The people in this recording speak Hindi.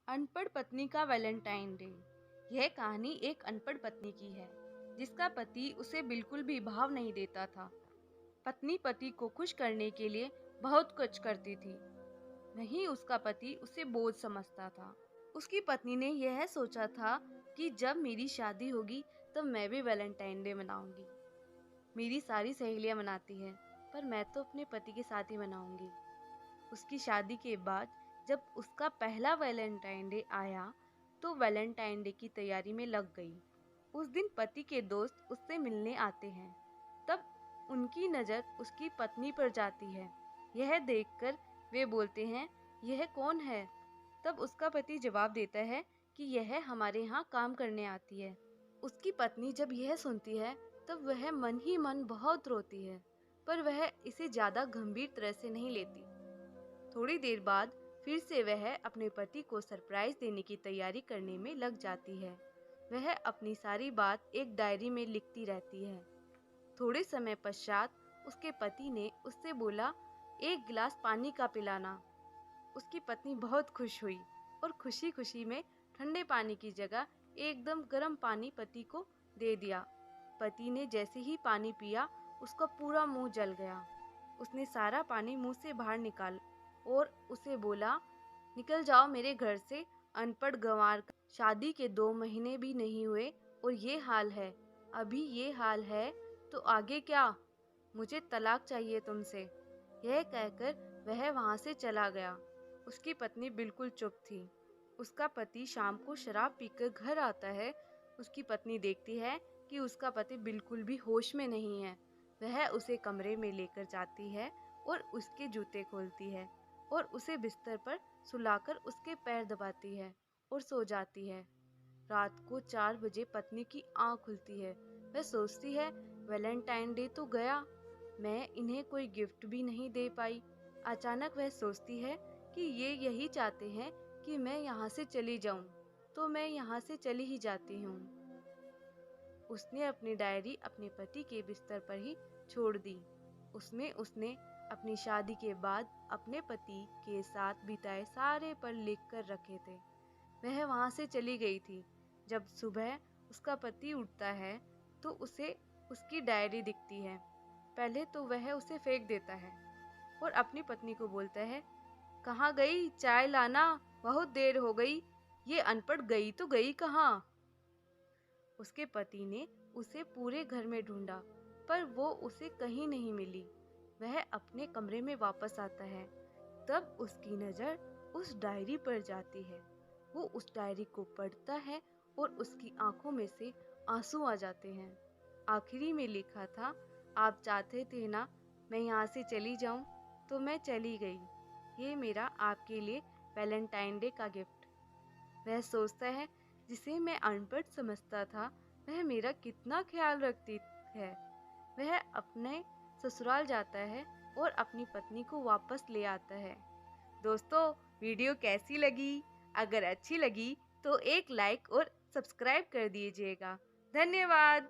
अनपढ़ पत्नी का वैलेंटाइन डे। यह कहानी एक अनपढ़ पत्नी की है जिसका पति उसे बिल्कुल भी भाव नहीं देता था। पत्नी पति को खुश करने के लिए बहुत कुछ करती थी। वहीं उसका पति उसे बोझ समझता था। उसकी पत्नी ने यह सोचा था कि जब मेरी शादी होगी तब मैं भी वैलेंटाइन डे मनाऊंगी। मेरी सारी सहेलियां मनाती हैं पर मैं तो अपने पति के साथ ही मनाऊंगी। उसकी शादी के बाद जब उसका पहला वैलेंटाइन डे आया तो वैलेंटाइन डे की तैयारी में लग गई। उस दिन पति के दोस्त उससे मिलने आते हैं। तब उनकी नज़र उसकी पत्नी पर जाती है। यह देखकर वे बोलते हैं, यह कौन है? तब उसका पति जवाब देता है कि यह हमारे यहाँ काम करने आती है। उसकी पत्नी जब यह सुनती है तब वह मन ही मन बहुत रोती है, पर वह इसे ज़्यादा गंभीर तरह से नहीं लेती। थोड़ी देर बाद फिर से वह अपने पति को सरप्राइज देने की तैयारी करने में लग जाती है। वह अपनी सारी बात एक डायरी में लिखती रहती है। थोड़े समय पश्चात उसके पति ने उससे बोला, एक गिलास पानी का पिलाना। उसकी पत्नी बहुत खुश हुई और खुशी खुशी में ठंडे पानी की जगह एकदम गर्म पानी पति को दे दिया। पति ने जैसे ही पानी पिया उसका पूरा मुंह जल गया। उसने सारा पानी मुंह से बाहर निकाल और उसे बोला, निकल जाओ मेरे घर से, अनपढ़ गंवार। शादी के 2 महीने भी नहीं हुए और ये हाल है। अभी ये हाल है तो आगे क्या? मुझे तलाक चाहिए तुमसे। यह कहकर वह वहां से चला गया। उसकी पत्नी बिल्कुल चुप थी। उसका पति शाम को शराब पीकर घर आता है। उसकी पत्नी देखती है कि उसका पति बिल्कुल भी होश में नहीं है। वह उसे कमरे में लेकर जाती है और उसके जूते खोलती है और उसे बिस्तर पर सुलाकर उसके पैर दबाती है और सो जाती है। रात को 4 बजे पत्नी की आंख खुलती है। वह सोचती है, वैलेंटाइन डे तो गया, मैं इन्हें कोई गिफ्ट भी नहीं दे पाई। अचानक वह सोचती है कि ये यही चाहते हैं कि मैं यहाँ से चली जाऊं, तो मैं यहाँ से चली ही जाती हूँ। उसने अपनी डायरी अपने पति के बिस्तर पर ही छोड़ दी। उसमें उसने अपनी शादी के बाद अपने पति के साथ बिताए सारे पल लिख कर रखे थे। वह वहां से चली गई थी। जब सुबह उसका पति उठता है तो उसे उसकी डायरी दिखती है। पहले तो वह उसे फेंक देता है और अपनी पत्नी को बोलता है, कहाँ गई? चाय लाना, बहुत देर हो गई। ये अनपढ़ गई तो गई कहाँ? उसके पति ने उसे पूरे घर में ढूंढा पर वो उसे कहीं नहीं मिली। वह अपने कमरे में वापस आता है। तब उसकी नज़र उस डायरी पर जाती है। वो उस डायरी को पढ़ता है और उसकी आंखों में से आंसू आ जाते हैं। आखिरी में लिखा था, आप चाहते थे ना मैं यहाँ से चली जाऊँ, तो मैं चली गई। ये मेरा आपके लिए वैलेंटाइन डे का गिफ्ट। वह सोचता है, जिसे मैं अनपढ़ समझता था वह मेरा कितना ख्याल रखती है। वह अपने ससुराल जाता है और अपनी पत्नी को वापस ले आता है। दोस्तों, वीडियो कैसी लगी? अगर अच्छी लगी तो एक लाइक और सब्सक्राइब कर दीजिएगा। धन्यवाद।